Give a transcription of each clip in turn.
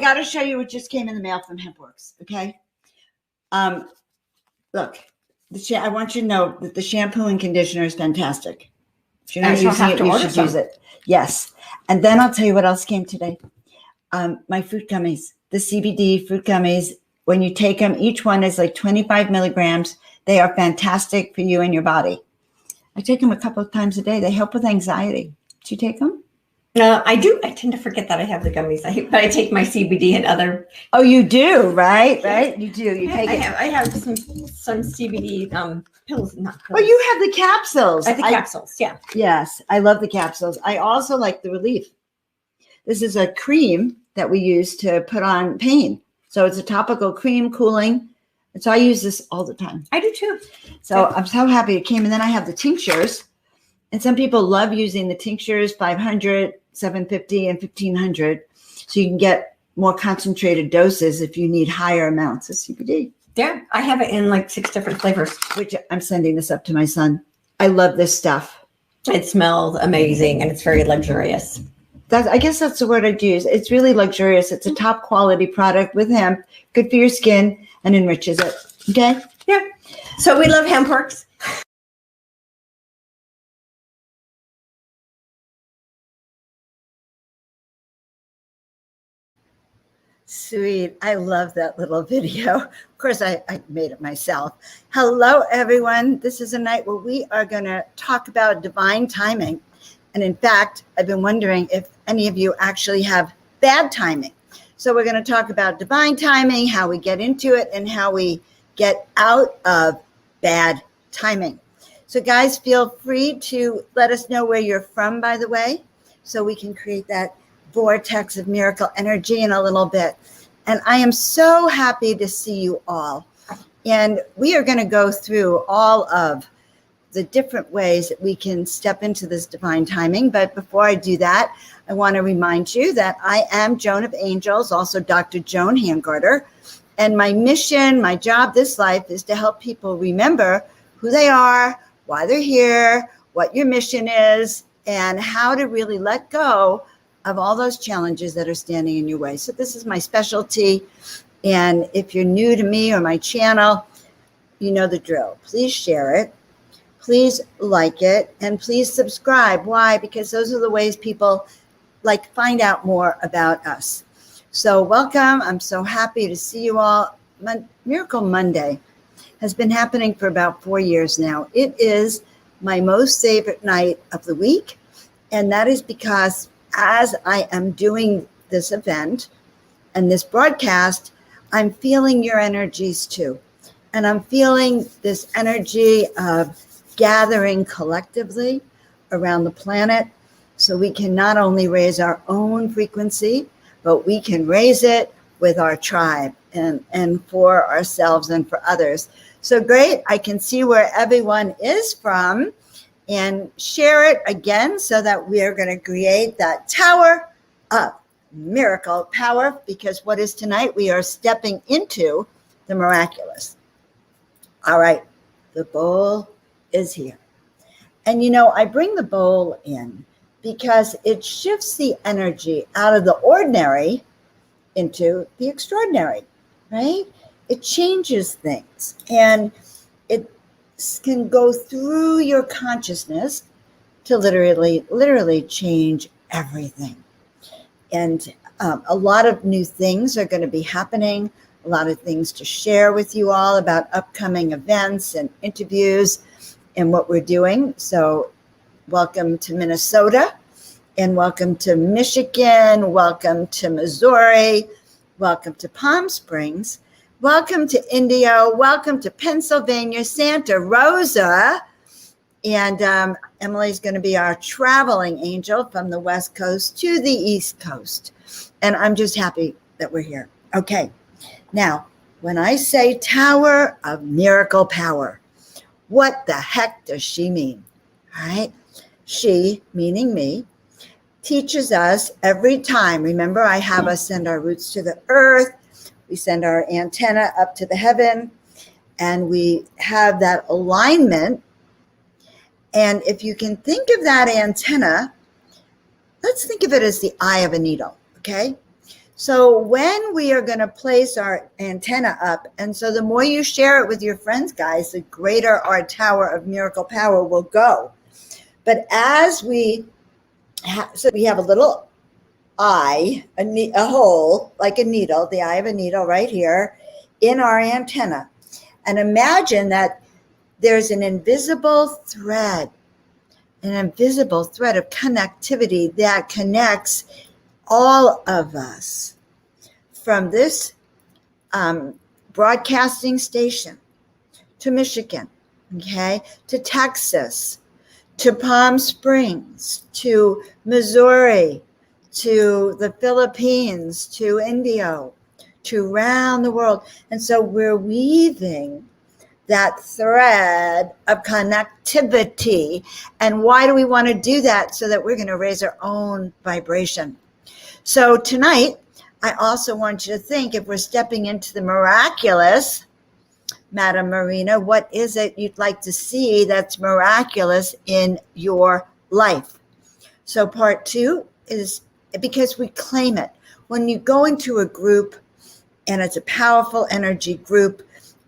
got to show you what just came in the mail from HempWorks. Okay. Look, I want you to know that the shampoo and conditioner is fantastic. If you're not using it, you should use it. Yes. And then I'll tell you what else came today. My fruit gummies, the CBD fruit gummies. When you take them, each one is like 25 milligrams. They are fantastic for you and your body. I take them a couple of times a day. They help with anxiety. Do you take them? I do. I tend to forget that I have the gummies, but I take my CBD and other. Oh, you do, right? Right? You do. You take it. I have some CBD pills, not pills. Oh, you have the capsules. I have the capsules, yeah. Yes, I love the capsules. I also like the Relief. This is a cream that we use to put on pain. So it's a topical cream, cooling. And so I use this all the time. I do too. So I'm so happy it came. And then I have the tinctures. And some people love using the tinctures, 500, 750, and 1500. So you can get more concentrated doses if you need higher amounts of CBD. Yeah, I have it in like 6 different flavors. Which I'm sending this up to my son. I love this stuff. It smells amazing and it's very luxurious. I guess that's the word I'd use. It's really luxurious. It's a top quality product with hemp, good for your skin, and enriches it. Okay? Yeah. So we love HempWorks. Sweet. I love that little video. Of course, I made it myself. Hello, everyone. This is a night where we are going to talk about divine timing. And in fact, I've been wondering if any of you actually have bad timing. So we're going to talk about divine timing, how we get into it, and how we get out of bad timing. So guys, feel free to let us know where you're from, by the way, so we can create that vortex of miracle energy in a little bit. And I am so happy to see you all. And we are going to go through all of the different ways that we can step into this divine timing. But before I do that, I want to remind you that I am Joan of Angels, also Dr. Joan Hangarter. And my mission, my job this life is to help people remember who they are, why they're here, what your mission is, and how to really let go of all those challenges that are standing in your way. So this is my specialty. And if you're new to me or my channel, you know the drill. Please share it. Please like it, and please subscribe. Why? Because those are the ways people find out more about us. So welcome. I'm so happy to see you all. Miracle Monday has been happening for about 4 years now. It is my most favorite night of the week. And that is because as I am doing this event and this broadcast, I'm feeling your energies too. And I'm feeling this energy of gathering collectively around the planet so we can not only raise our own frequency, but we can raise it with our tribe and for ourselves and for others. So great. I can see where everyone is from and share it again so that we are going to create that tower of miracle power, because what is tonight? We are stepping into the miraculous. All right. The bowl is here. And I bring the bowl in because it shifts the energy out of the ordinary into the extraordinary, right? It changes things, and it can go through your consciousness to literally change everything. And a lot of new things are going to be happening, a lot of things to share with you all about upcoming events and interviews and what we're doing. So welcome to Minnesota, and welcome to Michigan, welcome to Missouri, welcome to Palm Springs, welcome to India, welcome to Pennsylvania, Santa Rosa. And Emily's going to be our traveling angel from the West Coast to the East Coast. And I'm just happy that we're here. Okay. Now, when I say Tower of Miracle Power, what the heck does she mean? All right. She, meaning me, teaches us every time. Remember, I have us send our roots to the earth. We send our antenna up to the heaven, and we have that alignment. And if you can think of that antenna, let's think of it as the eye of a needle. Okay. So when we are going to place our antenna up, and so the more you share it with your friends, guys, the greater our tower of miracle power will go. But as we so we have a little eye, a hole like a needle, the eye of a needle right here in our antenna. And imagine that there's an invisible thread of connectivity that connects all of us from this broadcasting station to Michigan, okay, to Texas, to Palm Springs, to Missouri, to the Philippines, to India, to around the world. And so we're weaving that thread of connectivity. And why do we want to do that? So that we're going to raise our own vibration. So tonight, I also want you to think, if we're stepping into the miraculous, Madam Marina, what is it you'd like to see that's miraculous in your life? So part 2 is because we claim it. When you go into a group and it's a powerful energy group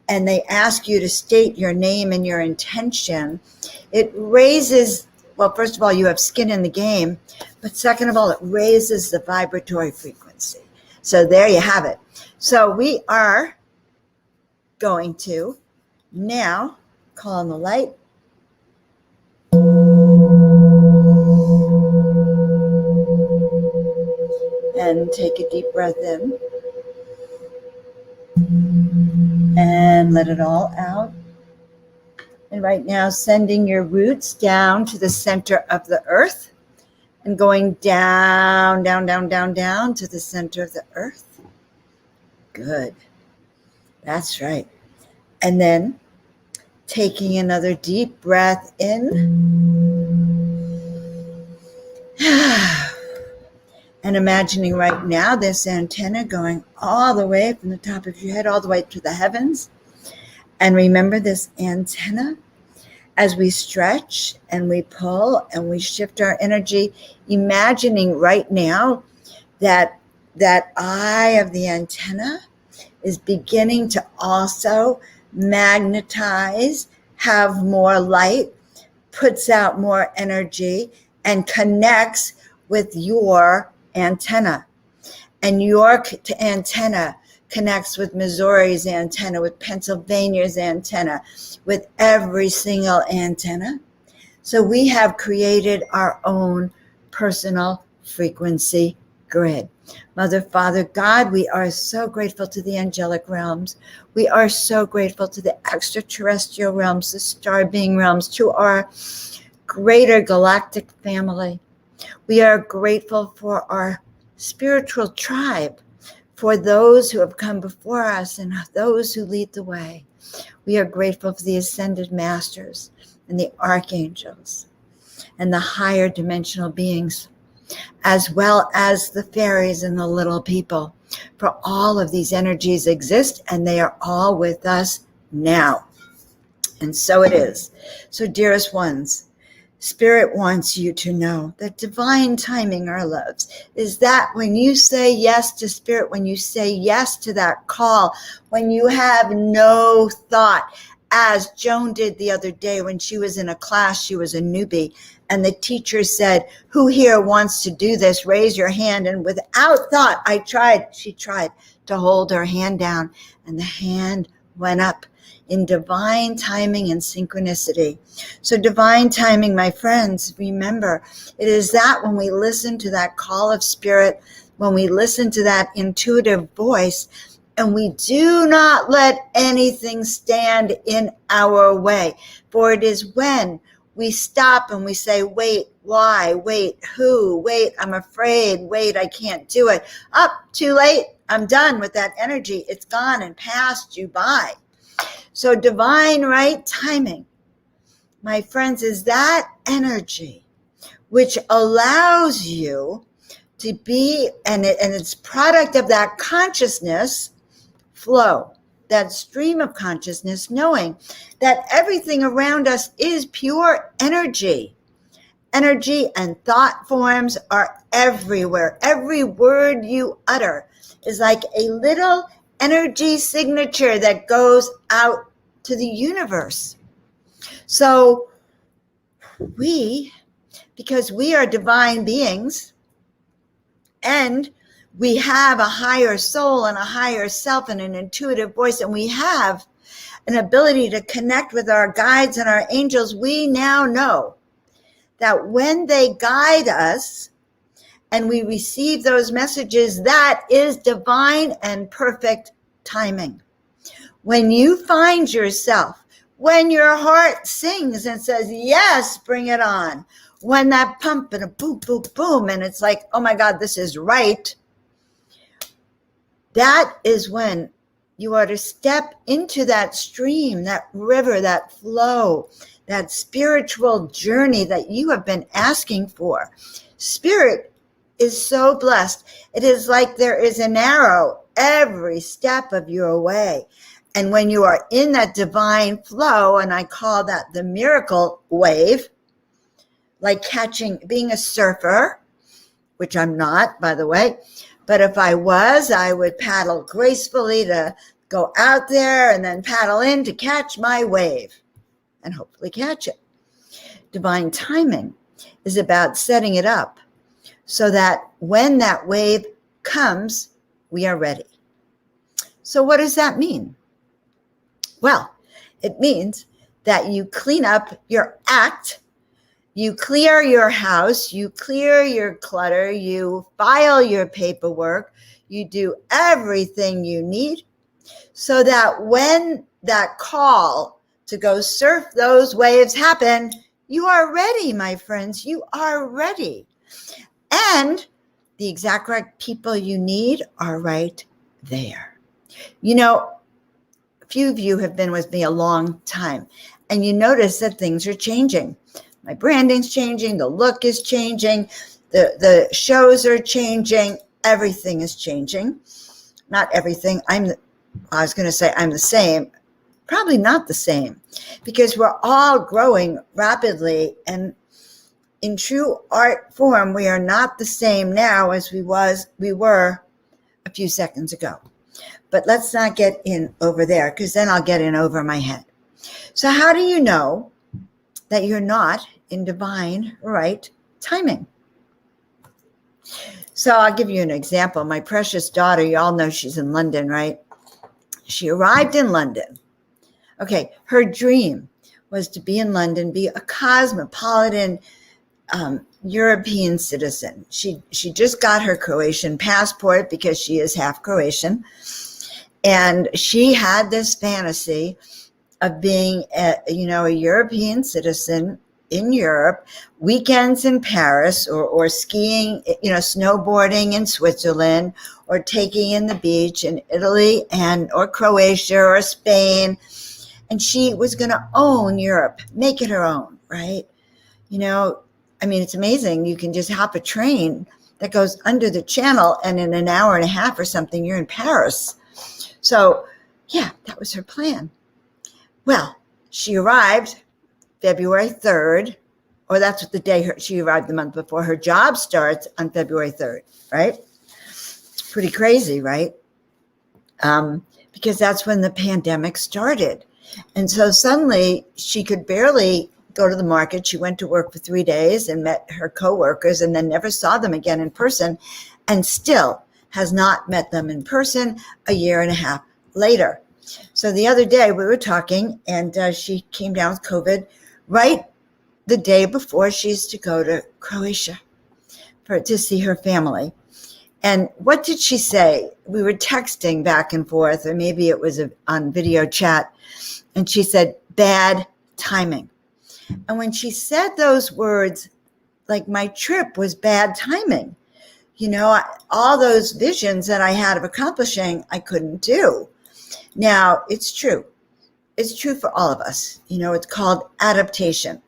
and they ask you to state your name and your intention, it raises, well, first of all, you have skin in the game, but second of all, it raises the vibratory frequency. So there you have it. So we are going to now call on the light. And take a deep breath in. And let it all out. And right now, sending your roots down to the center of the earth and going down, down, down, down, down to the center of the earth. Good. That's right. And then taking another deep breath in. And imagining right now this antenna going all the way from the top of your head all the way to the heavens. And remember this antenna as we stretch and we pull and we shift our energy, imagining right now that that eye of the antenna is beginning to also magnetize, have more light, puts out more energy, and connects with your antenna. And your antenna connects with Missouri's antenna, with Pennsylvania's antenna, with every single antenna. So we have created our own personal frequency grid. Mother, Father, God, we are so grateful to the angelic realms. We are so grateful to the extraterrestrial realms, the star being realms, to our greater galactic family. We are grateful for our spiritual tribe, for those who have come before us and those who lead the way. We are grateful for the ascended masters and the archangels and the higher dimensional beings, as well as the fairies and the little people. For all of these energies exist and they are all with us now. And so it is. So dearest ones, Spirit wants you to know that divine timing, our loves, is that when you say yes to Spirit, when you say yes to that call, when you have no thought, as Joan did the other day when she was in a class, she was a newbie, and the teacher said, who here wants to do this? Raise your hand. And without thought, she tried to hold her hand down, and the hand went up in divine timing and synchronicity. So divine timing, my friends, remember, it is that when we listen to that call of Spirit, when we listen to that intuitive voice, and we do not let anything stand in our way. For it is when we stop and we say, wait, why? Wait, who? Wait, I'm afraid. Wait, I can't do it. Up, too late. I'm done with that energy. It's gone and passed you by. So divine right timing, my friends, is that energy which allows you to be, and it's product of that consciousness flow, that stream of consciousness, knowing that everything around us is pure energy. Energy and thought forms are everywhere. Every word you utter is like a little energy signature that goes out to the universe. So because we are divine beings and we have a higher soul and a higher self and an intuitive voice, and we have an ability to connect with our guides and our angels, we now know that when they guide us and we receive those messages, that is divine and perfect timing. When you find yourself, when your heart sings and says, yes, bring it on, when that pump and a boom, boom, boom, and it's like, oh my God, this is right, that is when you are to step into that stream, that river, that flow, that spiritual journey that you have been asking for. Spirit is so blessed. It is like there is an arrow every step of your way. And when you are in that divine flow, and I call that the miracle wave, like being a surfer, which I'm not, by the way, but if I was, I would paddle gracefully to go out there and then paddle in to catch my wave and hopefully catch it. Divine timing is about setting it up so that when that wave comes, we are ready. So what does that mean? Well, it means that you clean up your act, you clear your house, you clear your clutter, you file your paperwork, you do everything you need so that when that call to go surf those waves happen, you are ready, my friends. You are ready. And the exact right people you need are right there. You know, a few of you have been with me a long time, and you notice that things are changing. My branding's changing, the look is changing, the shows are changing, everything is changing. Not everything. I was going to say I'm the same. Probably not the same, because we're all growing rapidly, and in true art form, we are not the same now as we were a few seconds ago. But let's not get in over there, because then I'll get in over my head. So how do you know that you're not in divine right timing? So I'll give you an example. My precious daughter, you all know she's in London, right? She arrived in London. Okay, her dream was to be in London, be a cosmopolitan European citizen. She just got her Croatian passport because she is half Croatian. And she had this fantasy of being a European citizen in Europe, weekends in Paris, or skiing, snowboarding in Switzerland, or taking in the beach in Italy or Croatia or Spain. And she was going to own Europe, make it her own, right? It's amazing. You can just hop a train that goes under the channel, and in an hour and a half or something, you're in Paris. So, yeah, that was her plan. Well, she arrived February 3rd, or that's the day she arrived the month before. Her job starts on February 3rd, right? It's pretty crazy, right? Because that's when the pandemic started. And so suddenly she could barely go to the market. She went to work for 3 days and met her coworkers and then never saw them again in person, and still has not met them in person a year and a half later. So the other day we were talking, and she came down with COVID right the day before she's to go to Croatia to see her family. And what did she say? We were texting back and forth, or maybe it was on video chat. And she said, bad timing. And when she said those words, like, my trip was bad timing. All those visions that I had of accomplishing, I couldn't do. Now, it's true. It's true for all of us. It's called adaptation.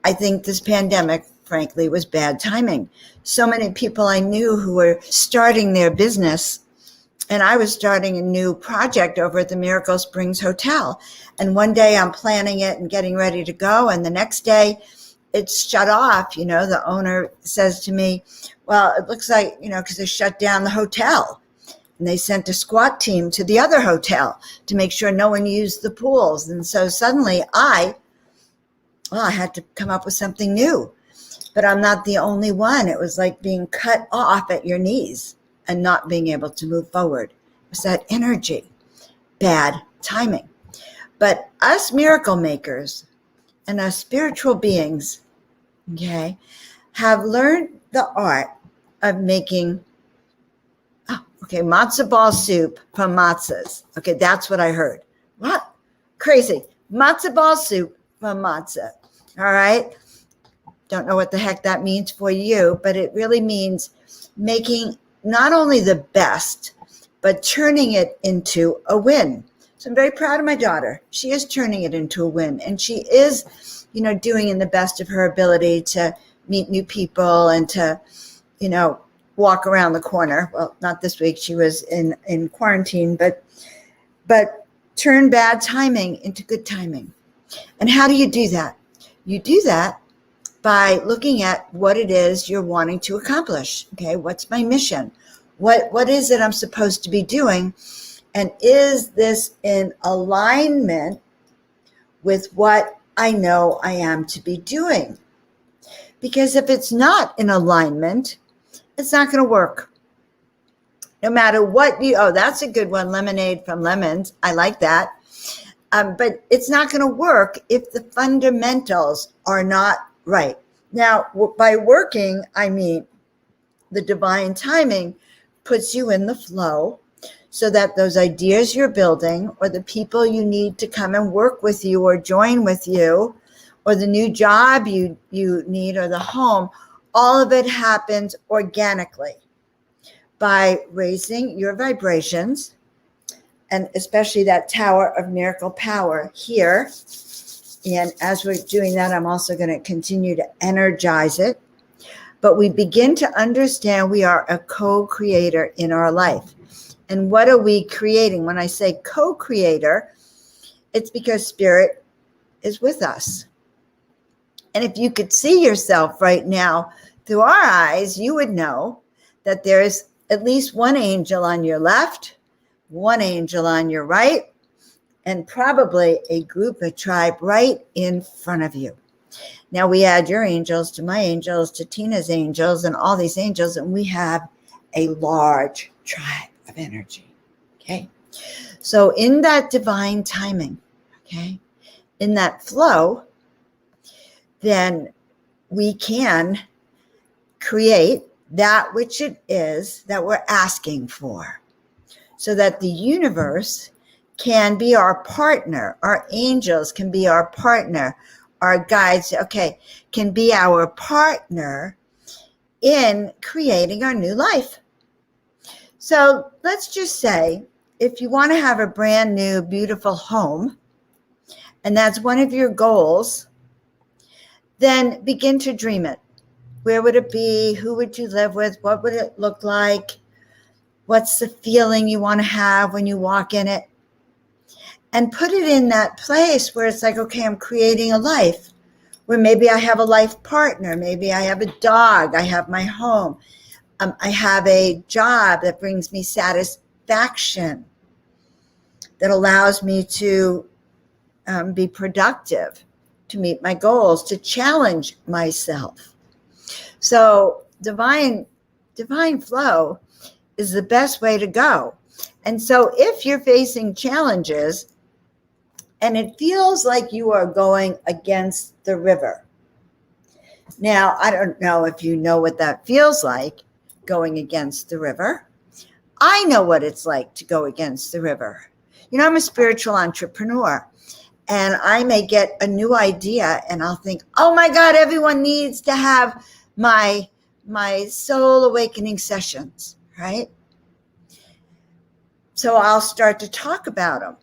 I think this pandemic, frankly, was bad timing. So many people I knew who were starting their business, and I was starting a new project over at the Miracle Springs Hotel. And one day I'm planning it and getting ready to go, and the next day it's shut off. The owner says to me, well, it looks like, because they shut down the hotel. And they sent a SWAT team to the other hotel to make sure no one used the pools. And so suddenly I had to come up with something new. But I'm not the only one. It was like being cut off at your knees and not being able to move forward. It was that energy, bad timing. But us miracle makers and us spiritual beings, okay, have learned the art of making matzo ball soup from matzahs. Okay, that's what I heard. What? Crazy. Matzo ball soup from matzah. All right. Don't know what the heck that means for you, but it really means making not only the best, but turning it into a win. So I'm very proud of my daughter. She is turning it into a win, and she is, doing in the best of her ability to meet new people and to, walk around the corner. Well, not this week. She was in quarantine, but turn bad timing into good timing. And how do you do that? You do that by looking at what it is you're wanting to accomplish. Okay, what's my mission? What is it I'm supposed to be doing? And is this in alignment with what I know I am to be doing? Because if it's not in alignment, it's not going to work. No matter what that's a good one, lemonade from lemons. I like that. But it's not going to work if the fundamentals are not right. Now, by working, I mean the divine timing puts you in the flow so that those ideas you're building or the people you need to come and work with you or join with you or the new job you need or the home, all of it happens organically by raising your vibrations, and especially that tower of miracle power here. And as we're doing that, I'm also going to continue to energize it. But we begin to understand we are a co-creator in our life. And what are we creating? When I say co-creator, it's because spirit is with us. And if you could see yourself right now through our eyes, you would know that there's at least one angel on your left, one angel on your right, and probably a group, a tribe right in front of you. Now we add your angels to my angels, to Tina's angels, and all these angels, and we have a large tribe of energy. Okay. So in that divine timing, okay, in that flow, then we can create that which it is that we're asking for, so that the universe can be our partner. Our angels can be our partner. Our guides, can be our partner in creating our new life. So let's just say, if you want to have a brand new, beautiful home, and that's one of your goals, then begin to dream it. Where would it be? Who would you live with? What would it look like? What's the feeling you want to have when you walk in it? And put it in that place where it's like, okay, I'm creating a life where maybe I have a life partner. Maybe I have a dog. I have my home. I have a job that brings me satisfaction, that allows me to be productive, to meet my goals, to challenge myself. So divine flow is the best way to go. And so if you're facing challenges and it feels like you are going against the river. Now, I don't know if you know what that feels like, going against the river. I know what it's like to go against the river. I'm a spiritual entrepreneur, and I may get a new idea and I'll think, oh my God, everyone needs to have my soul awakening sessions, right? So I'll start to talk about them.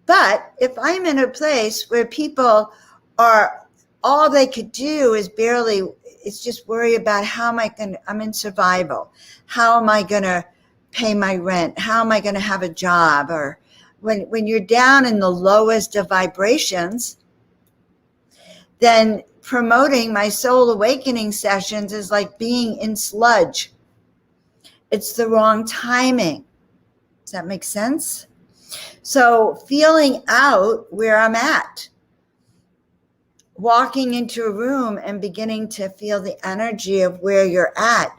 But if I'm in a place where people are, all they could do is it's just worry about I'm in survival. How am I going to pay my rent? How am I going to have a job? Or when you're down in the lowest of vibrations, then promoting my soul awakening sessions is like being in sludge. It's the wrong timing. Does that make sense? So feeling out where I'm at, walking into a room and beginning to feel the energy of where you're at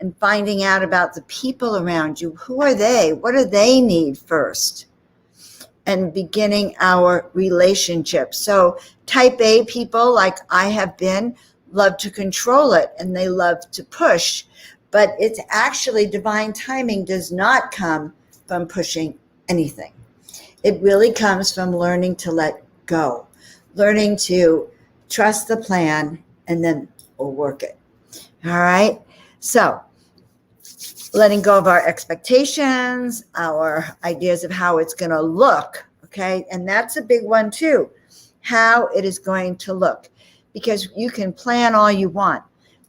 and finding out about the people around you. Who are they? What do they need first? And beginning our relationship. So type A people, like I have been, love to control it and they love to push. But it's actually divine timing does not come from pushing anything. It really comes from learning to let go, learning to trust the plan, and then we'll work it. All right. So letting go of our expectations, our ideas of how it's going to look. Okay. And that's a big one too, how it is going to look, because you can plan all you want,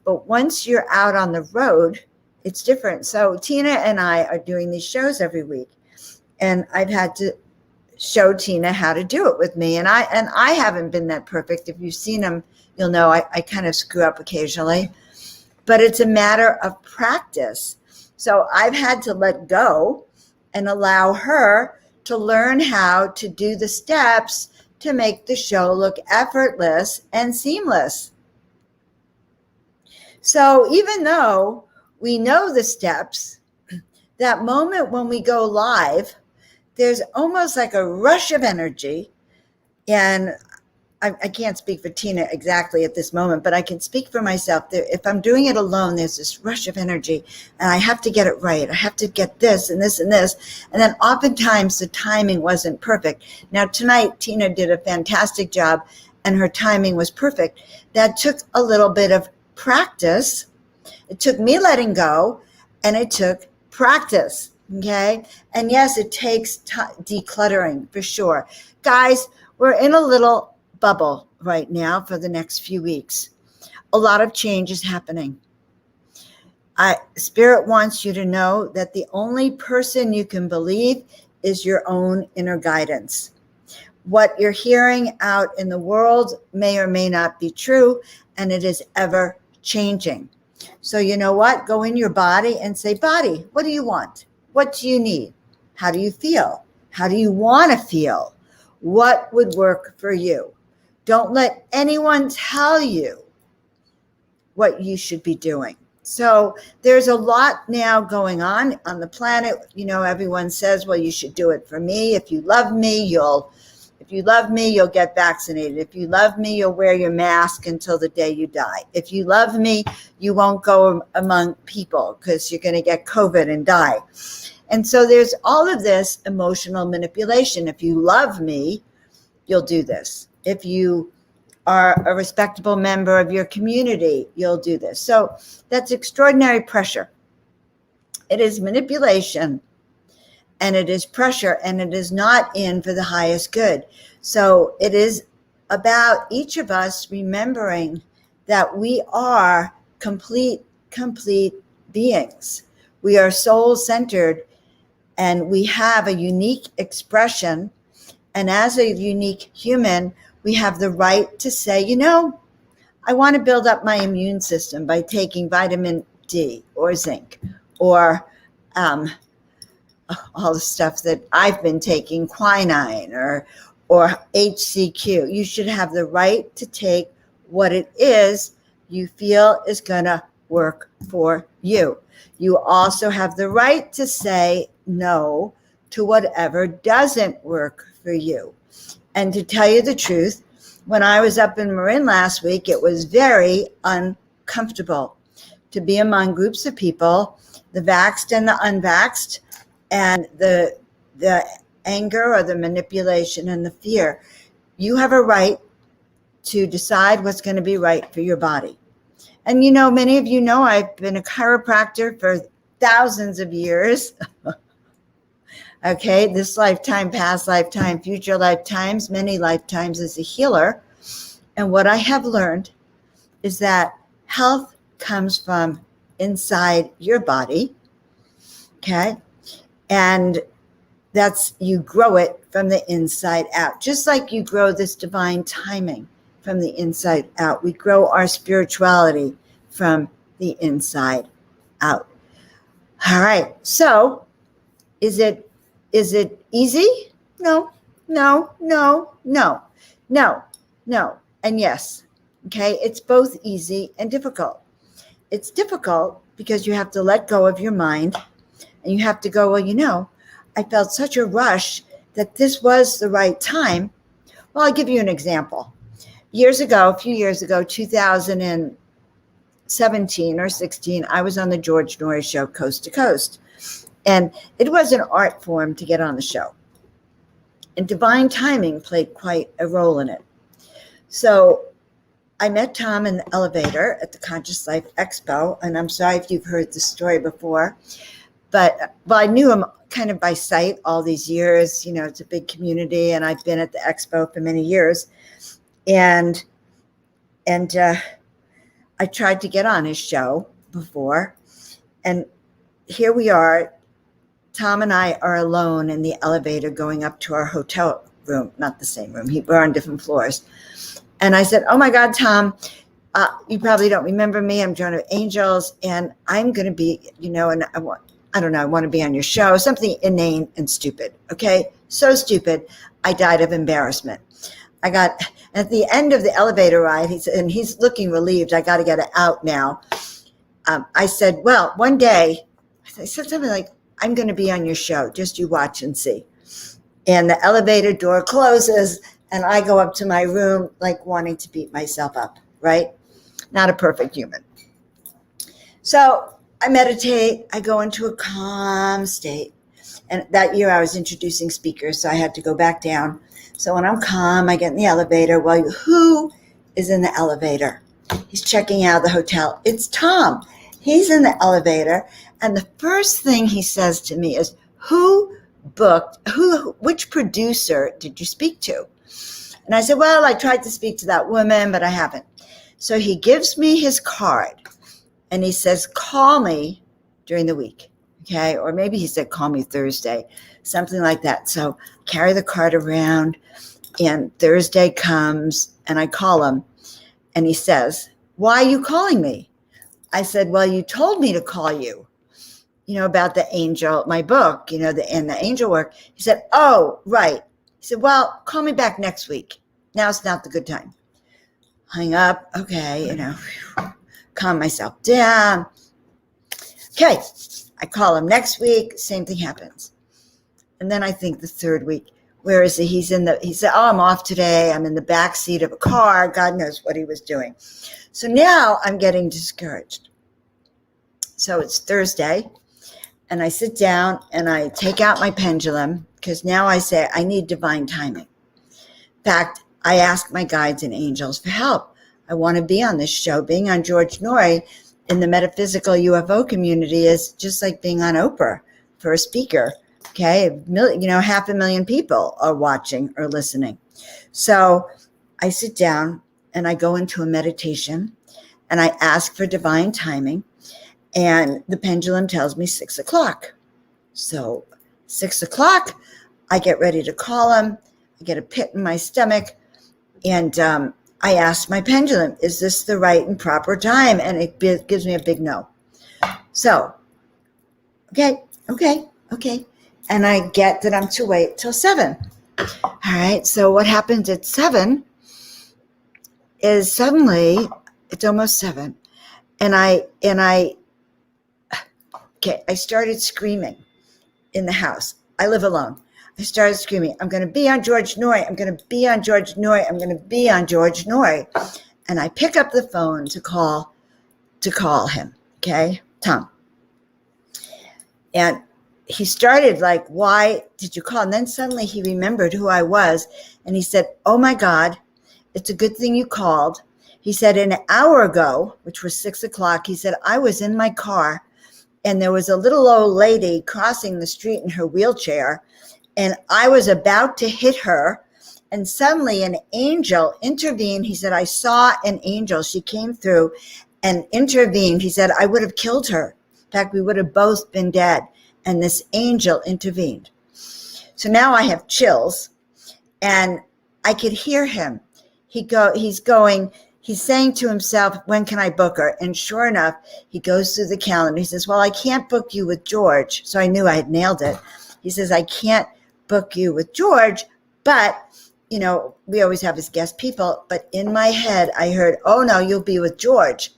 but once you're out on the road, it's different. So Tina and I are doing these shows every week, and I've had to show Tina how to do it with me. And I haven't been that perfect. If you've seen them, you'll know I kind of screw up occasionally, but it's a matter of practice. So I've had to let go and allow her to learn how to do the steps to make the show look effortless and seamless. So even though we know the steps, that moment when we go live, there's almost like a rush of energy. And I can't speak for Tina exactly at this moment, but I can speak for myself. If I'm doing it alone, there's this rush of energy and I have to get it right. I have to get this and this and this. And then oftentimes the timing wasn't perfect. Now tonight, Tina did a fantastic job and her timing was perfect. That took a little bit of practice. It took me letting go and it took practice. Okay. And yes, it takes decluttering for sure. Guys, we're in a little bubble right now for the next few weeks. A lot of change is happening. Spirit wants you to know that the only person you can believe is your own inner guidance. What you're hearing out in the world may or may not be true, and it is ever changing. So you know what? Go in your body and say, body, what do you want? What do you need? How do you feel? How do you want to feel? What would work for you? Don't let anyone tell you what you should be doing. So there's a lot now going on the planet. You know, everyone says, well, you should do it for me. If you love me, you'll get vaccinated. If you love me, you'll wear your mask until the day you die. If you love me, you won't go among people because you're going to get COVID and die. And so there's all of this emotional manipulation. If you love me, you'll do this. If you are a respectable member of your community, you'll do this. So that's extraordinary pressure. It is manipulation and it is pressure, and it is not in for the highest good. So it is about each of us remembering that we are complete beings. We are soul-centered and we have a unique expression. And as a unique human, we have the right to say, you know, I want to build up my immune system by taking vitamin D or zinc or all the stuff that I've been taking, quinine or HCQ. You should have the right to take what it is you feel is going to work for you. You also have the right to say no to whatever doesn't work for you. And to tell you the truth, when I was up in Marin last week, it was very uncomfortable to be among groups of people, the vaxxed and the unvaxxed, and the anger or the manipulation and the fear. You have a right to decide what's going to be right for your body. And you know, many of you know I've been a chiropractor for thousands of years. Okay, this lifetime, past lifetime, future lifetimes, many lifetimes as a healer. And what I have learned is that health comes from inside your body, okay? And that's, you grow it from the inside out. Just like you grow this divine timing from the inside out. We grow our spirituality from the inside out. All right, so is it Is it easy? No, no, no, no, no, no, and yes. Okay, it's both easy and difficult. It's difficult because you have to let go of your mind and you have to go, well, I felt such a rush that this was the right time. Well, I'll give you an example. A few years ago, 2017 or 16, I was on the George Norrie show, Coast to Coast. And it was an art form to get on the show. And divine timing played quite a role in it. So I met Tom in the elevator at the Conscious Life Expo. And I'm sorry if you've heard this story before, but I knew him kind of by sight all these years. It's a big community, and I've been at the expo for many years. And I tried to get on his show before. And here we are. Tom and I are alone in the elevator going up to our hotel room, not the same room. We're on different floors. And I said, oh my God, Tom, you probably don't remember me. I'm Joan of Angels, and I'm going to be, and I want to be on your show. Something inane and stupid. Okay. So stupid. I died of embarrassment. I got at the end of the elevator ride, he's looking relieved. I got to get it out now. I said, well, one day, I said something like, I'm going to be on your show. Just you watch and see. And the elevator door closes, and I go up to my room, like wanting to beat myself up, right? Not a perfect human. So I meditate. I go into a calm state. And that year I was introducing speakers, so I had to go back down. So when I'm calm, I get in the elevator. Well, who is in the elevator? He's checking out of the hotel. It's Tom. He's in the elevator. And the first thing he says to me is, which producer did you speak to? And I said, well, I tried to speak to that woman, but I haven't. So he gives me his card and he says, call me during the week. Okay. Or maybe he said, call me Thursday, something like that. So carry the card around, and Thursday comes and I call him and he says, why are you calling me? I said, well, you told me to call you, about the angel, my book, and the angel work. He said, oh, right. He said, well, call me back next week. Now's not the good time. Hung up. Okay. Calm myself down. Okay. I call him next week. Same thing happens. And then I think the third week, where is he? He said, oh, I'm off today. I'm in the back seat of a car. God knows what he was doing. So now I'm getting discouraged. So it's Thursday, and I sit down and I take out my pendulum, because now I say I need divine timing. In fact, I ask my guides and angels for help. I want to be on this show. Being on George Norrie in the metaphysical UFO community is just like being on Oprah for a speaker. Okay, 500,000 people are watching or listening. So I sit down and I go into a meditation and I ask for divine timing, and the pendulum tells me 6 o'clock. So 6 o'clock, I get ready to call him. I get a pit in my stomach, and I ask my pendulum, is this the right and proper time? And it gives me a big no. So, okay. And I get that I'm to wait till 7. All right. So what happens at 7 is suddenly it's almost 7. And I started screaming in the house. I live alone. I started screaming, I'm going to be on George Norrie. I'm going to be on George Norrie. I'm going to be on George Norrie. And I pick up the phone to call him. Okay. Tom. And he started like, why did you call? And then suddenly he remembered who I was. And he said, oh my God, it's a good thing you called. He said, an hour ago, which was 6 o'clock, he said, I was in my car and there was a little old lady crossing the street in her wheelchair, and I was about to hit her. And suddenly an angel intervened. He said, I saw an angel. She came through and intervened. He said, I would have killed her. In fact, we would have both been dead. And this angel intervened. So now I have chills, and I could hear him. He's saying to himself, when can I book her? And sure enough, he goes through the calendar. He says, well, I can't book you with George. So I knew I had nailed it. He says, I can't book you with George, but, you know, we always have as guest people. But in my head, I heard, oh, no, you'll be with George.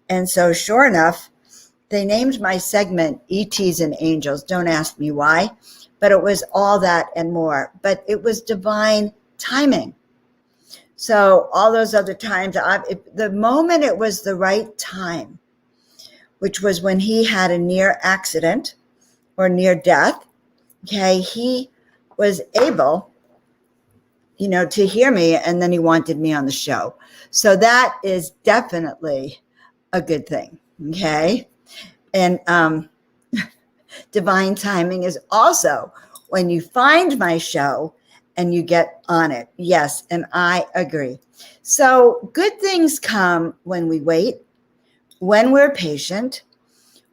And so sure enough, they named my segment ETs and Angels. Don't ask me why, but it was all that and more. But it was divine timing. So all those other times, the moment it was the right time, which was when he had a near accident or near death, okay, he was able, you know, to hear me, and then he wanted me on the show. So that is definitely a good thing, okay? And divine timing is also when you find my show and you get on it. Yes, and I agree. So good things come when we wait, when we're patient,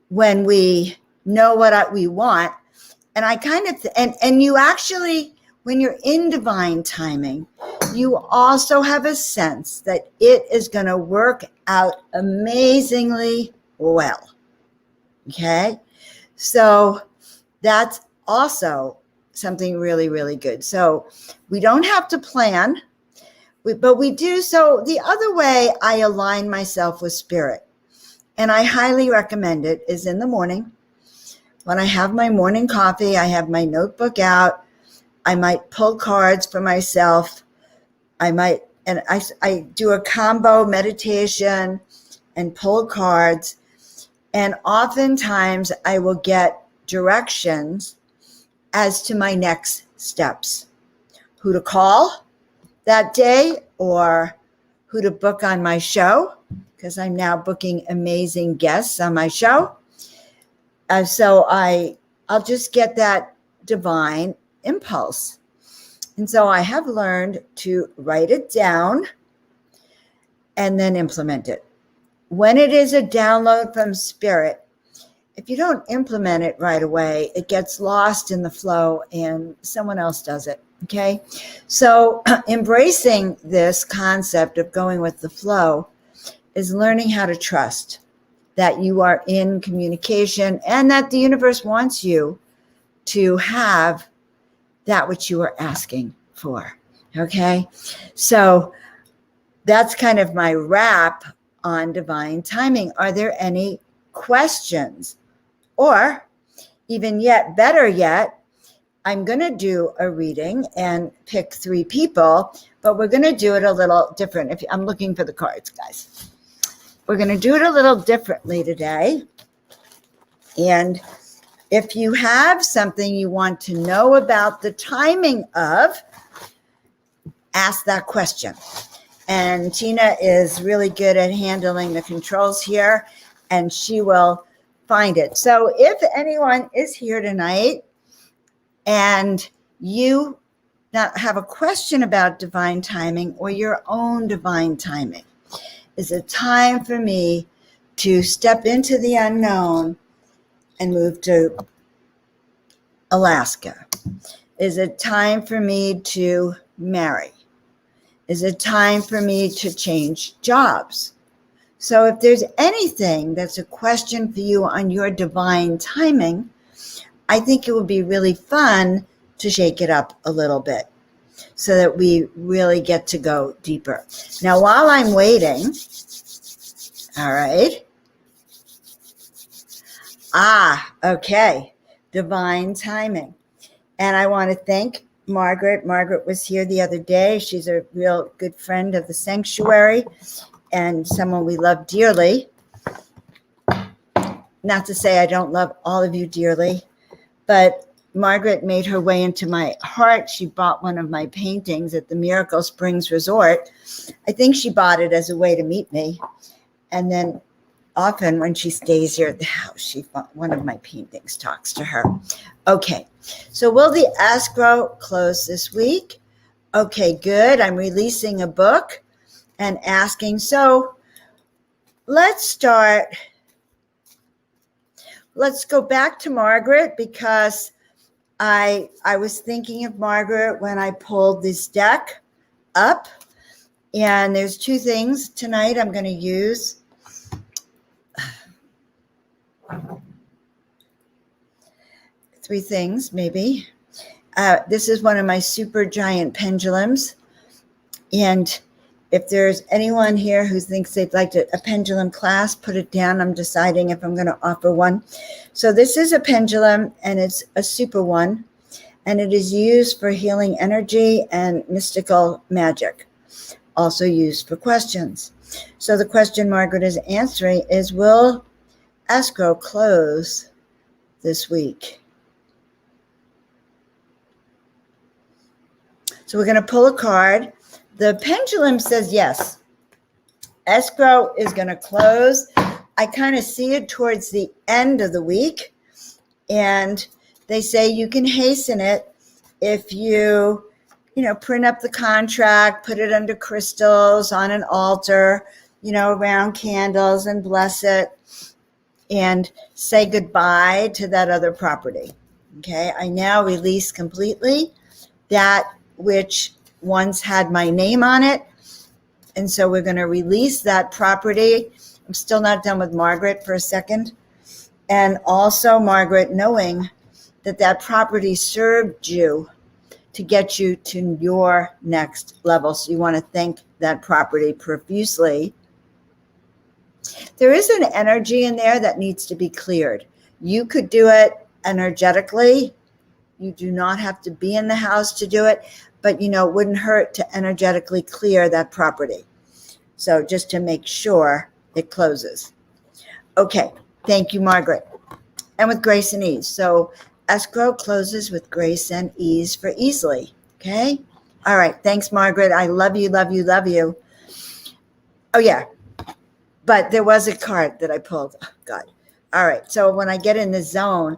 when we know what we want. And I kind of, and you actually, when you're in divine timing, you also have a sense that it is going to work out amazingly well. Okay? So that's also something really, really good. So we don't have to plan, but we do. So the other way I align myself with spirit, and I highly recommend it, is in the morning. When I have my morning coffee, I have my notebook out. I might pull cards for myself. I do a combo meditation and pull cards. And oftentimes I will get directions as to my next steps, who to call that day or who to book on my show, because I'm now booking amazing guests on my show. So I'll just get that divine impulse. And so I have learned to write it down and then implement it. When it is a download from spirit, if you don't implement it right away, it gets lost in the flow and someone else does it. Okay. So embracing this concept of going with the flow is learning how to trust that you are in communication and that the universe wants you to have that which you are asking for. Okay. So that's kind of my wrap on divine timing. Are there any questions? Or even yet, better yet, I'm going to do a reading and pick 3 people, but we're going to do it a little different. I'm looking for the cards, guys. We're going to do it a little differently today. And if you have something you want to know about the timing of, ask that question. And Tina is really good at handling the controls here, and she will find it. So if anyone is here tonight and you have a question about divine timing or your own divine timing, is it time for me to step into the unknown and move to Alaska? Is it time for me to marry? Is it time for me to change jobs? So if there's anything that's a question for you on your divine timing, I think it would be really fun to shake it up a little bit so that we really get to go deeper. Now, while I'm waiting, all right. Okay. Divine timing. And I want to thank Margaret. Margaret was here the other day. She's a real good friend of the sanctuary and someone we love dearly. Not to say I don't love all of you dearly, but Margaret made her way into my heart. She bought one of my paintings at the Miracle Springs Resort. I think she bought it as a way to meet me. And then often when she stays here at the house, one of my paintings talks to her. Okay, so will the escrow close this week? Okay, good. I'm releasing a book and asking. So let's start. Let's go back to Margaret because I was thinking of Margaret when I pulled this deck up. And there's 2 things tonight I'm going to use. 3 things, maybe. This is one of my super giant pendulums. And if there's anyone here who thinks they'd like a pendulum class, put it down. I'm deciding if I'm going to offer one. So this is a pendulum, and it's a super one. And it is used for healing energy and mystical magic. Also used for questions. So the question Margaret is answering is, will escrow close this week? So we're going to pull a card. The pendulum says yes. Escrow is going to close. I kind of see it towards the end of the week. And they say you can hasten it if you print up the contract, put it under crystals on an altar, around candles, and bless it and say goodbye to that other property. Okay, I now release completely that which once had my name on it. And so we're going to release that property. I'm still not done with Margaret for a second. And also, Margaret, knowing that that property served you to get you to your next level. So you want to thank that property profusely. There is an energy in there that needs to be cleared. You could do it energetically. You do not have to be in the house to do it, but it wouldn't hurt to energetically clear that property. So just to make sure it closes. Okay, thank you, Margaret. And with grace and ease. So escrow closes with grace and ease for easily. Okay? All right. Thanks, Margaret. I love you, love you, love you. Oh, yeah. But there was a card that I pulled. Oh, God. All right. So when I get in the zone,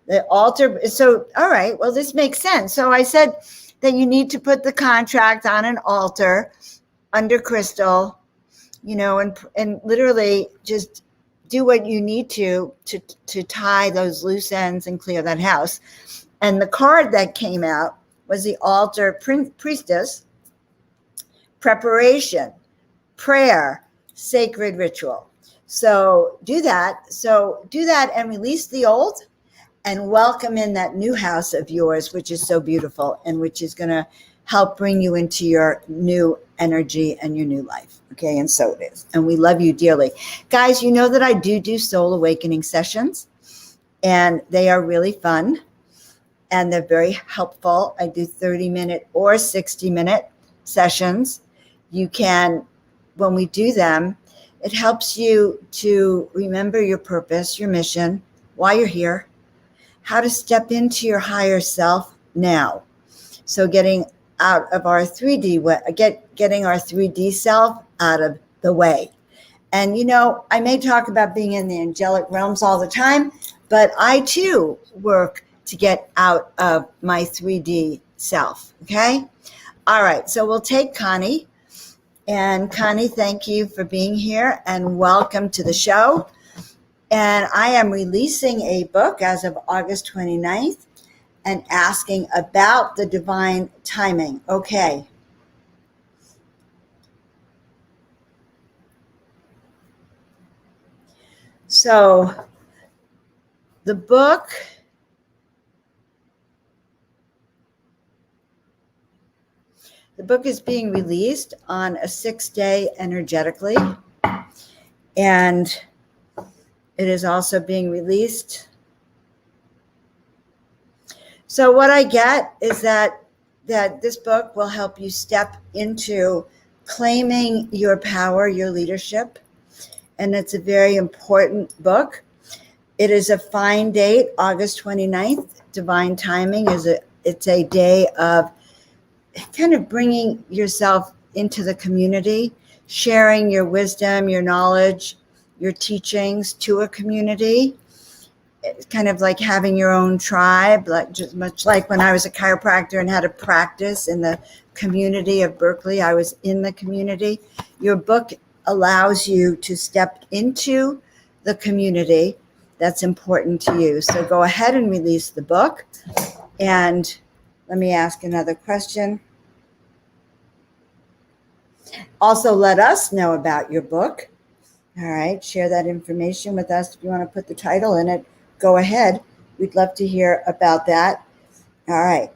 the altar. So, all right. Well, this makes sense. So I said that you need to put the contract on an altar under crystal, and literally just do what you need to tie those loose ends and clear that house. And the card that came out was the altar priestess, preparation, prayer, sacred ritual. So do that. And release the old and welcome in that new house of yours, which is so beautiful and which is going to help bring you into your new energy and your new life. Okay, and so it is. And we love you dearly. Guys, you know that I do soul awakening sessions, and they are really fun, and they're very helpful. I do 30-minute or 60-minute sessions. You can, when we do them, it helps you to remember your purpose, your mission, why you're here, how to step into your higher self now. So getting out of our 3D, getting our 3D self out of the way. And, I may talk about being in the angelic realms all the time, but I too work to get out of my 3D self. Okay. All right. So we'll take Connie. And Connie, thank you for being here and welcome to the show. And I am releasing a book as of August 29th. And asking about the divine timing. Okay. So the book is being released on a 6-day energetically. And it is also being released. So what I get is that this book will help you step into claiming your power, your leadership. And it's a very important book. It is a fine date, August 29th. Divine timing it's a day of kind of bringing yourself into the community, sharing your wisdom, your knowledge, your teachings to a community. It's kind of like having your own tribe, just much like when I was a chiropractor and had a practice in the community of Berkeley. I was in the community. Your book allows you to step into the community that's important to you. So go ahead and release the book. And let me ask another question. Also, let us know about your book. All right, share that information with us. If you want to put the title in it, go ahead. We'd love to hear about that. All right.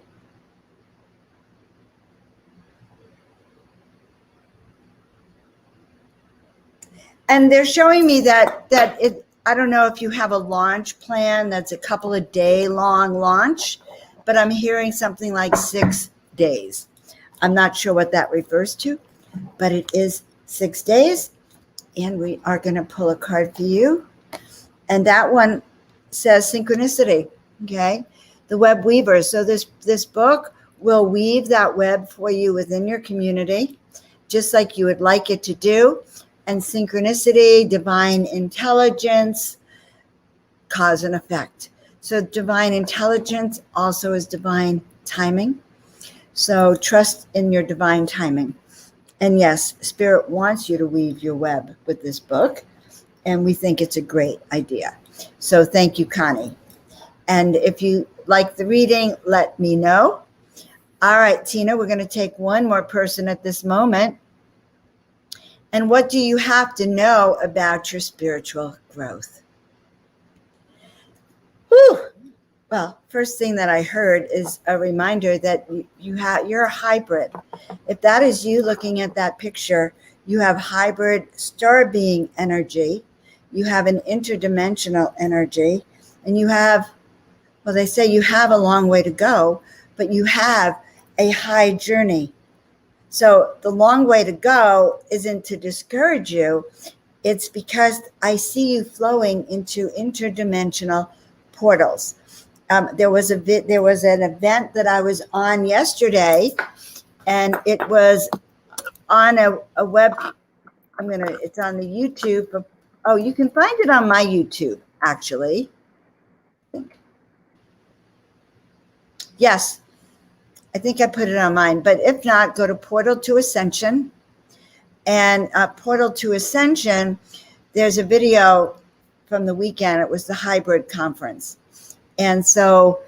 And they're showing me that it, I don't know if you have a launch plan that's a couple of day long launch, but I'm hearing something like 6 days. I'm not sure what that refers to, but it is 6 days. And we are going to pull a card for you. And that one says synchronicity, okay? The web weaver. So this book will weave that web for you within your community, just like you would like it to do. And synchronicity, divine intelligence, cause and effect. So divine intelligence also is divine timing. So trust in your divine timing. And yes, Spirit wants you to weave your web with this book. And we think it's a great idea. So thank you, Connie. And if you like the reading, let me know. All right, Tina, we're going to take one more person at this moment. And what do you have to know about your spiritual growth? Whew. Well, first thing that I heard is a reminder that you're a hybrid. If that is you looking at that picture, you have hybrid star being energy. You have an interdimensional energy, and you have, well, they say you have a long way to go, but you have a high journey. So the long way to go isn't to discourage you. It's because I see you flowing into interdimensional portals. There was an event that I was on yesterday, and it was on a web. It's on the YouTube. Oh, you can find it on my YouTube, actually. Yes, I think I put it on mine. But if not, go to Portal to Ascension. And Portal to Ascension, there's a video from the weekend. It was the hybrid conference. And so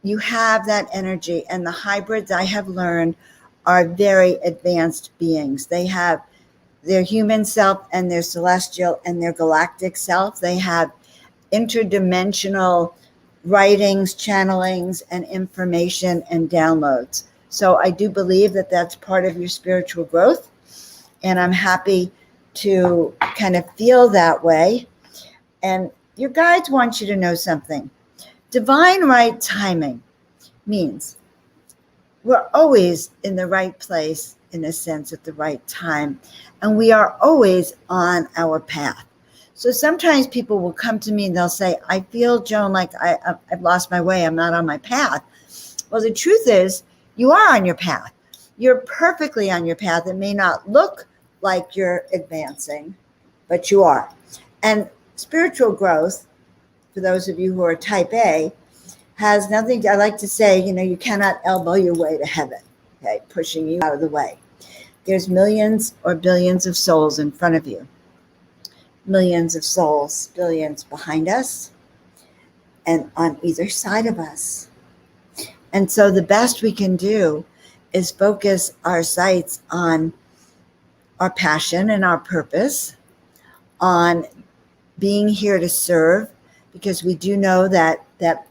you have that energy. And the hybrids, I have learned, are very advanced beings. They have their human self and their celestial and their galactic self. They have interdimensional writings, channelings, and information and downloads. So I do believe that that's part of your spiritual growth. And I'm happy to kind of feel that way. And your guides want you to know something. Divine right timing means we're always in the right place, in a sense, at the right time. And we are always on our path. So sometimes people will come to me and they'll say, I feel, Joan, like I've lost my way. I'm not on my path. Well, the truth is you are on your path. You're perfectly on your path. It may not look like you're advancing, but you are. And spiritual growth, for those of you who are type A, has nothing to, I like to say, you cannot elbow your way to heaven, okay, pushing you out of the way. There's millions or billions of souls in front of you. Millions of souls, billions behind us, and on either side of us. And so the best we can do is focus our sights on our passion and our purpose, on being here to serve, because we do know that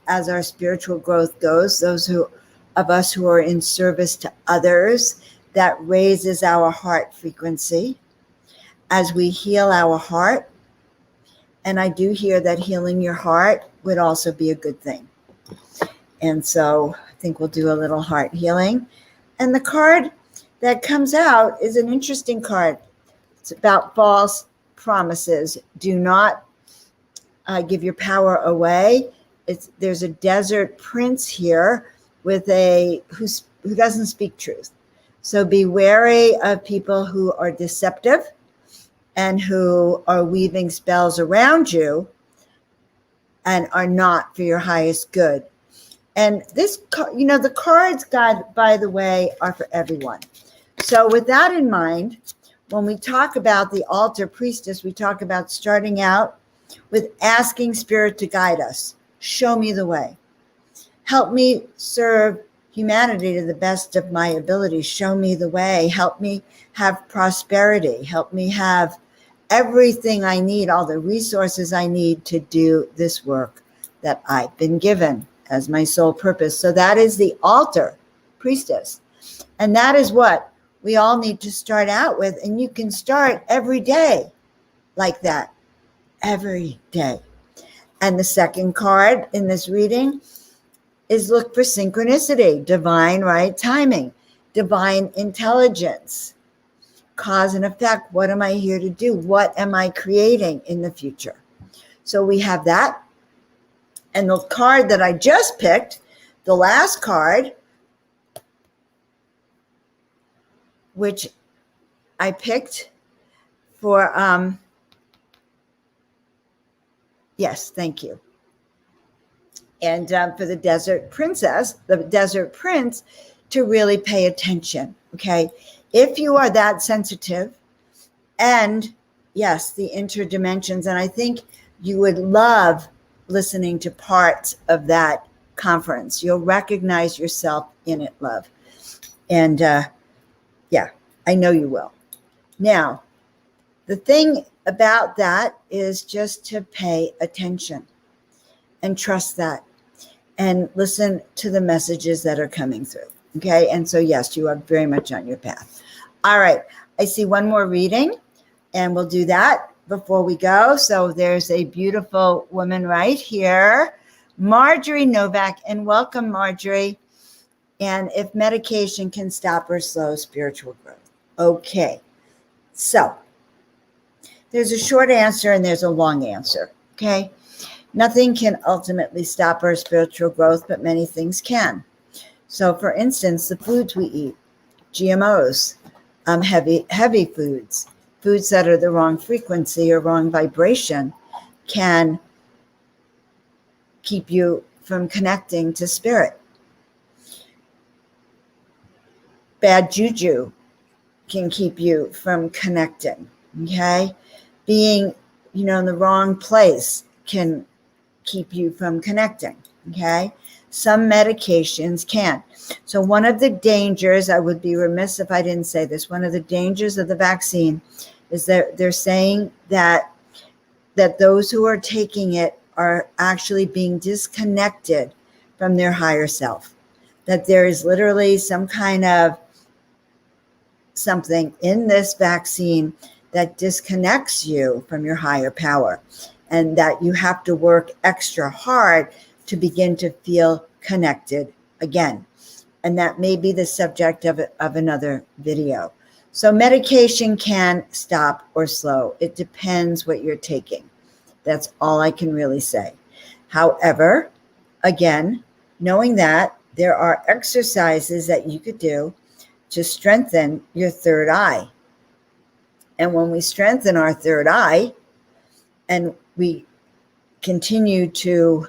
as our spiritual growth goes, those of us who are in service to others, that raises our heart frequency as we heal our heart. And I do hear that healing your heart would also be a good thing. And so I think we'll do a little heart healing. And the card that comes out is an interesting card. It's about false promises. Do not give your power away. There's a desert prince here with who doesn't speak truth. So be wary of people who are deceptive and who are weaving spells around you and are not for your highest good. And this, the cards, God, by the way, are for everyone. So with that in mind, when we talk about the altar priestess, we talk about starting out with asking Spirit to guide us. Show me the way. Help me serve humanity to the best of my ability. Show me the way. Help me have prosperity. Help me have everything I need, all the resources I need to do this work that I've been given as my sole purpose. So that is the altar priestess. And that is what we all need to start out with. And you can start every day like that, every day. And the second card in this reading is look for synchronicity, divine right timing, divine intelligence, cause and effect. What am I here to do? What am I creating in the future? So we have that. And the card that I just picked, the last card, which I picked for, yes, thank you. And for the desert princess, the desert prince, to really pay attention, okay? If you are that sensitive, and yes, the interdimensions, and I think you would love listening to parts of that conference. You'll recognize yourself in it, love. And yeah, I know you will. Now, the thing about that is just to pay attention and trust that and listen to the messages that are coming through. Okay. And so, yes, you are very much on your path. All right. I see one more reading and we'll do that before we go. So there's a beautiful woman right here, Marjorie Novak, and welcome, Marjorie. And if medication can stop or slow spiritual growth. Okay. So there's a short answer and there's a long answer. Okay. Nothing can ultimately stop our spiritual growth, but many things can. So, for instance, the foods we eat, GMOs, heavy foods, foods that are the wrong frequency or wrong vibration, can keep you from connecting to spirit. Bad juju can keep you from connecting. Okay, being, in the wrong place can keep you from connecting. Okay, some medications can. So one of the dangers, I would be remiss if I didn't say this, one of the dangers of the vaccine is that they're saying that those who are taking it are actually being disconnected from their higher self, that there is literally some kind of something in this vaccine that disconnects you from your higher power, and that you have to work extra hard to begin to feel connected again. And that may be the subject of another video. So medication can stop or slow. It depends what you're taking. That's all I can really say. However, again, knowing that, there are exercises that you could do to strengthen your third eye. And when we strengthen our third eye and we continue to,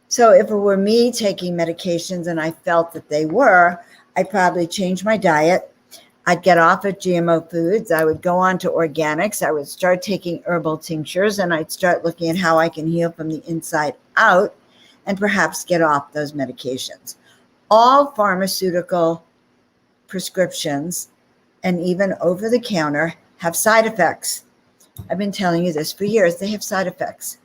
so if it were me taking medications and I felt that they were, I'd probably change my diet. I'd get off of GMO foods. I would go on to organics. I would start taking herbal tinctures, and I'd start looking at how I can heal from the inside out and perhaps get off those medications. All pharmaceutical prescriptions and even over the counter have side effects. I've been telling you this for years. They have side effects.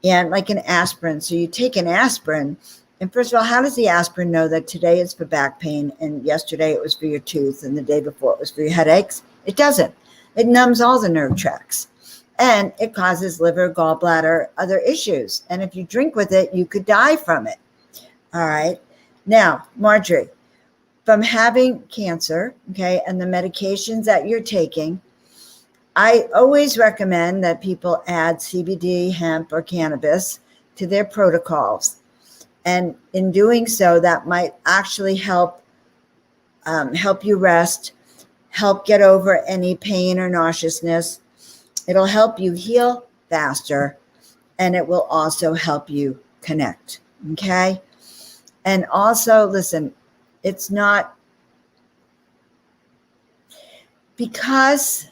And like an aspirin. So you take an aspirin, and first of all, how does the aspirin know that today it's for back pain and yesterday it was for your tooth and the day before it was for your headaches? It doesn't. It numbs all the nerve tracts. And it causes liver, gallbladder, other issues. And if you drink with it, you could die from it. All right. Now, Marjorie, from having cancer, okay, and the medications that you're taking, I always recommend that people add CBD, hemp, or cannabis to their protocols. And in doing so, that might actually help you rest, help get over any pain or nauseousness. It'll help you heal faster, and it will also help you connect, okay? And also, listen, it's not, because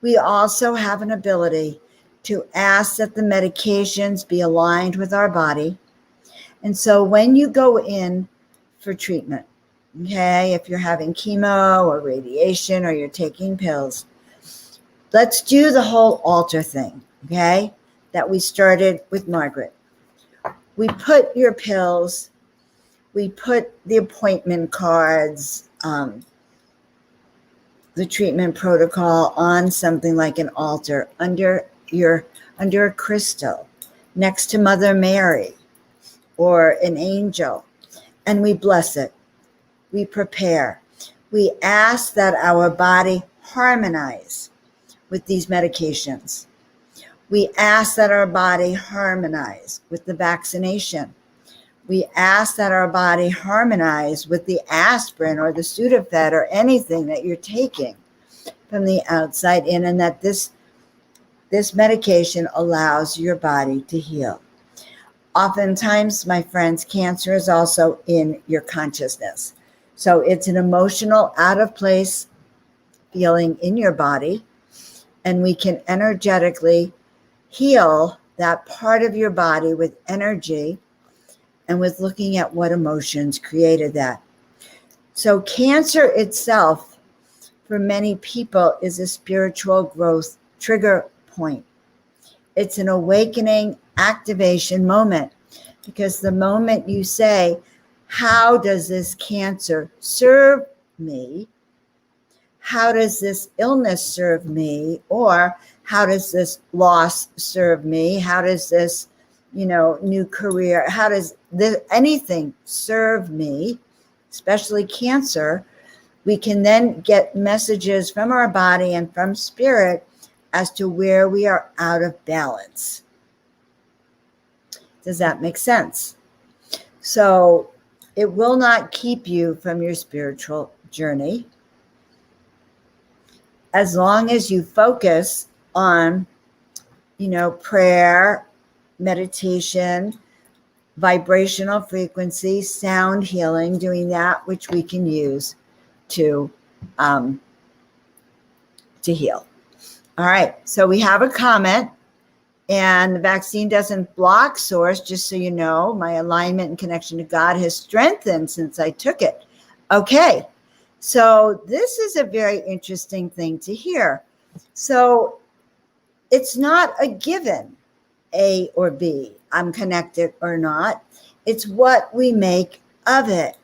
we also have an ability to ask that the medications be aligned with our body. And so when you go in for treatment, okay, if you're having chemo or radiation or you're taking pills, let's do the whole altar thing, okay, that we started with Margaret. We put your pills, we put the appointment cards, the treatment protocol on something like an altar under a crystal next to Mother Mary or an angel, and we bless it. We prepare. We ask that our body harmonize with these medications. We ask that our body harmonize with the vaccination. We ask that our body harmonize with the aspirin or the Sudafed or anything that you're taking from the outside in, and that this medication allows your body to heal. Oftentimes, my friends, cancer is also in your consciousness. So it's an emotional, out of place feeling in your body, and we can energetically heal that part of your body with energy and with looking at what emotions created that. So cancer itself, for many people, is a spiritual growth trigger point. It's an awakening activation moment, because the moment you say, how does this cancer serve me? How does this illness serve me? Or how does this loss serve me? How does this, new career, how does anything serve me, especially cancer? We can then get messages from our body and from spirit as to where we are out of balance. Does that make sense? So it will not keep you from your spiritual journey as long as you focus on, prayer, meditation, vibrational frequency, sound healing, doing that which we can use to heal. All right, so we have a comment, and the vaccine doesn't block source, just so you know. My alignment and connection to God has strengthened since I took it. Okay, so this is a very interesting thing to hear. So it's not a given, A or B, I'm connected or not. It's what we make of it.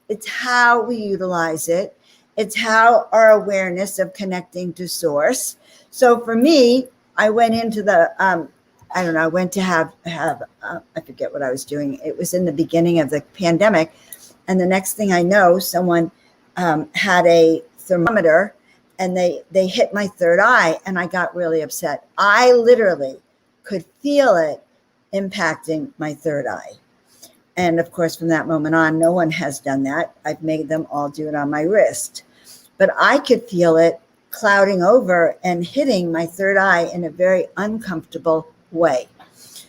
It's how we utilize it. It's how our awareness of connecting to source. So for me, I went into the, I went to have I forget what I was doing. It was in the beginning of the pandemic. And the next thing I know, someone had a thermometer and they hit my third eye, and I got really upset. I literally could feel it impacting my third eye. And of course, from that moment on, no one has done that. I've made them all do it on my wrist. But I could feel it clouding over and hitting my third eye in a very uncomfortable way.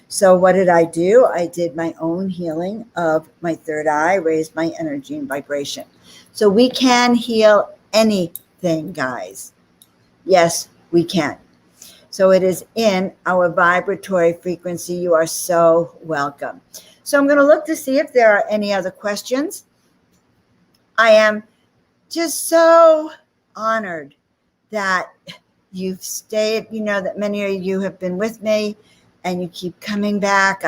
So what did I do? I did my own healing of my third eye, raised my energy and vibration. So we can heal anything, guys. Yes, we can. So it is in our vibratory frequency. You are so welcome. So I'm going to look to see if there are any other questions. I am just so honored that you've stayed, that many of you have been with me and you keep coming back.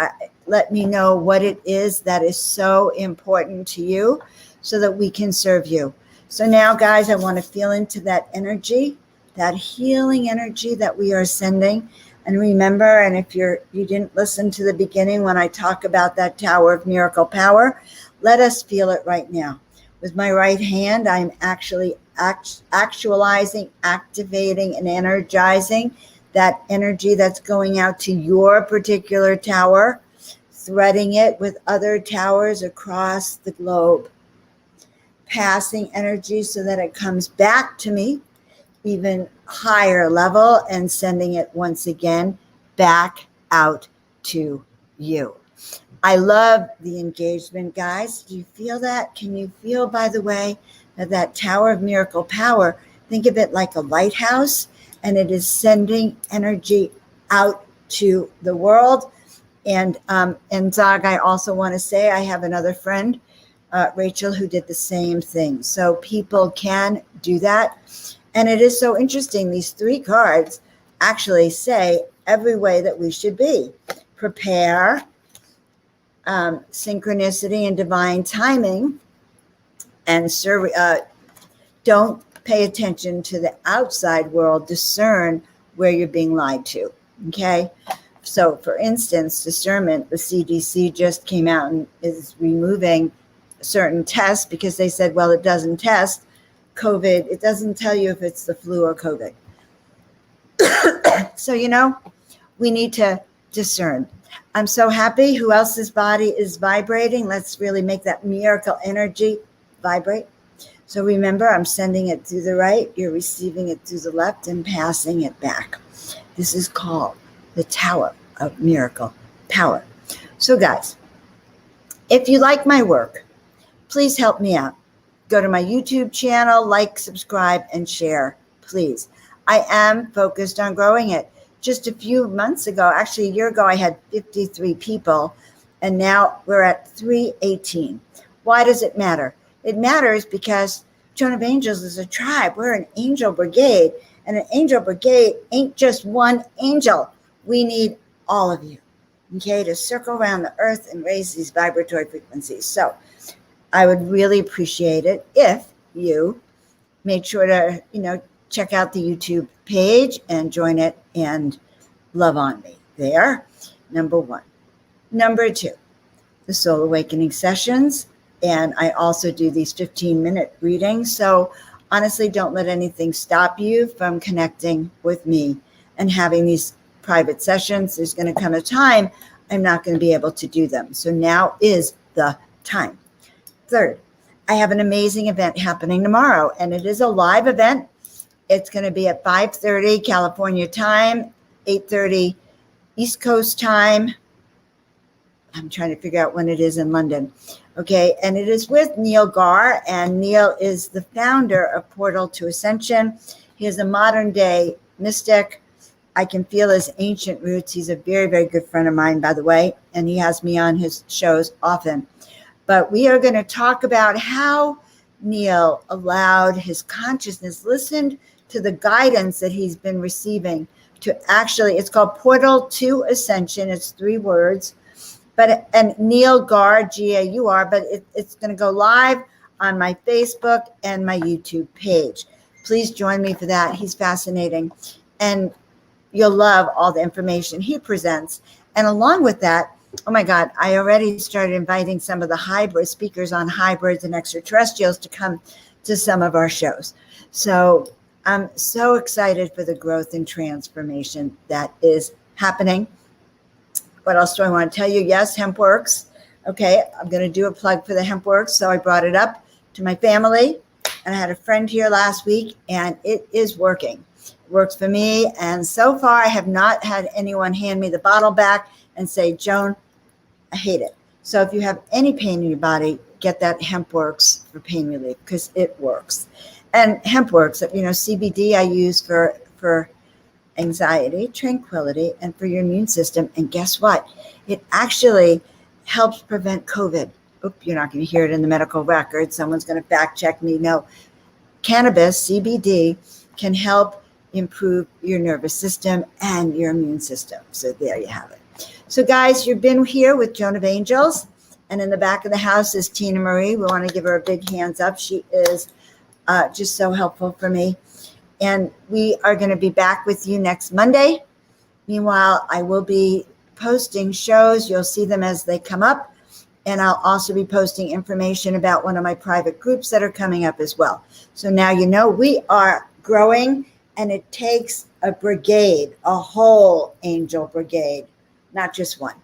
Let me know what it is that is so important to you so that we can serve you. So now, guys, I want to feel into that energy, that healing energy that we are sending. And remember, and if you didn't listen to the beginning when I talk about that tower of miracle power, let us feel it right now. With my right hand, I'm actually actualizing, activating, and energizing that energy that's going out to your particular tower, threading it with other towers across the globe, passing energy so that it comes back to me, even higher level, and sending it once again back out to you. I love the engagement, guys. Do you feel that? Can you feel, by the way, that tower of miracle power? Think of it like a lighthouse, and it is sending energy out to the world. And Zog, I also want to say I have another friend, Rachel, who did the same thing. So people can do that. And it is so interesting. These three cards actually say every way that we should be. Prepare. synchronicity and divine timing, and don't pay attention to the outside world. Discern where you're being lied to. Okay. So for instance, discernment, the CDC just came out and is removing certain tests because they said, well, it doesn't test COVID. It doesn't tell you if it's the flu or COVID. So, we need to discern. I'm so happy. Who else's body is vibrating? Let's really make that miracle energy vibrate. So remember, I'm sending it through the right. You're receiving it through the left and passing it back. This is called the Tower of Miracle Power. So guys, if you like my work, please help me out. Go to my YouTube channel, like, subscribe, and share, please. I am focused on growing it. Just a few months ago, actually a year ago, I had 53 people, and now we're at 318. Why does it matter? It matters because Joan of Angels is a tribe. We're an angel brigade, and an angel brigade ain't just one angel. We need all of you, okay, to circle around the earth and raise these vibratory frequencies. So I would really appreciate it if you made sure to, check out the YouTube page and join it and love on me there. Number one. Number two, the Soul Awakening sessions. And I also do these 15-minute readings. So honestly, don't let anything stop you from connecting with me and having these private sessions. There's going to come a time I'm not going to be able to do them. So now is the time. Third, I have an amazing event happening tomorrow, and it is a live event. It's going to be at 5:30 California time, 8:30 East Coast time. I'm trying to figure out when it is in London. Okay, and it is with Neil Gar, and Neil is the founder of Portal to Ascension. He is a modern day mystic. I can feel his ancient roots. He's a very, very good friend of mine, by the way, and he has me on his shows often. But we are going to talk about how Neil allowed his consciousness, listened to the guidance that he's been receiving to actually, it's called Portal to Ascension. It's 3 words. And Neil Gar, G-A-U-R, but it's going to go live on my Facebook and my YouTube page. Please join me for that. He's fascinating. And you'll love all the information he presents. And along with that, oh my God, I already started inviting some of the hybrid speakers on hybrids and extraterrestrials to come to some of our shows. So I'm so excited for the growth and transformation that is happening. What else do I want to tell you? Yes, hemp works. Okay, I'm going to do a plug for the hemp works. So I brought it up to my family, and I had a friend here last week, and it is working. It works for me. And so far, I have not had anyone hand me the bottle back and say, Joan, I hate it. So if you have any pain in your body, get that hemp works for pain relief, because it works. And hemp works, CBD I use for anxiety, tranquility, and for your immune system. And guess what? It actually helps prevent COVID. Oop, you're not going to hear it in the medical record. Someone's going to fact check me. No, cannabis, CBD, can help improve your nervous system and your immune system. So there you have it. So guys, you've been here with Joan of Angels. And in the back of the house is Tina Marie. We want to give her a big hands up. She is just so helpful for me. And we are going to be back with you next Monday. Meanwhile, I will be posting shows. You'll see them as they come up. And I'll also be posting information about one of my private groups that are coming up as well. So now you know we are growing, and it takes a brigade, a whole angel brigade, not just one.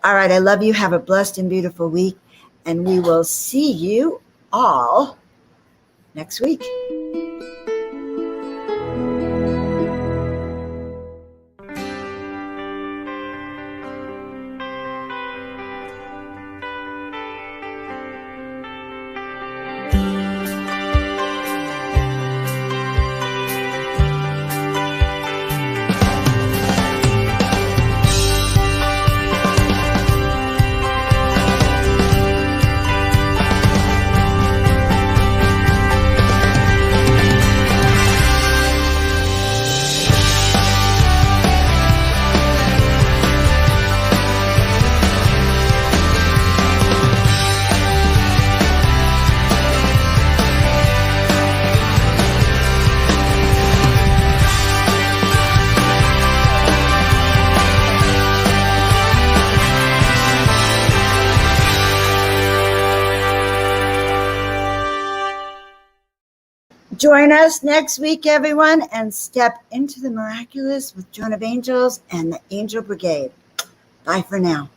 All right, I love you. Have a blessed and beautiful week. And we will see you all next week. Join us next week, everyone, and step into the miraculous with Joan of Angels and the Angel Brigade. Bye for now.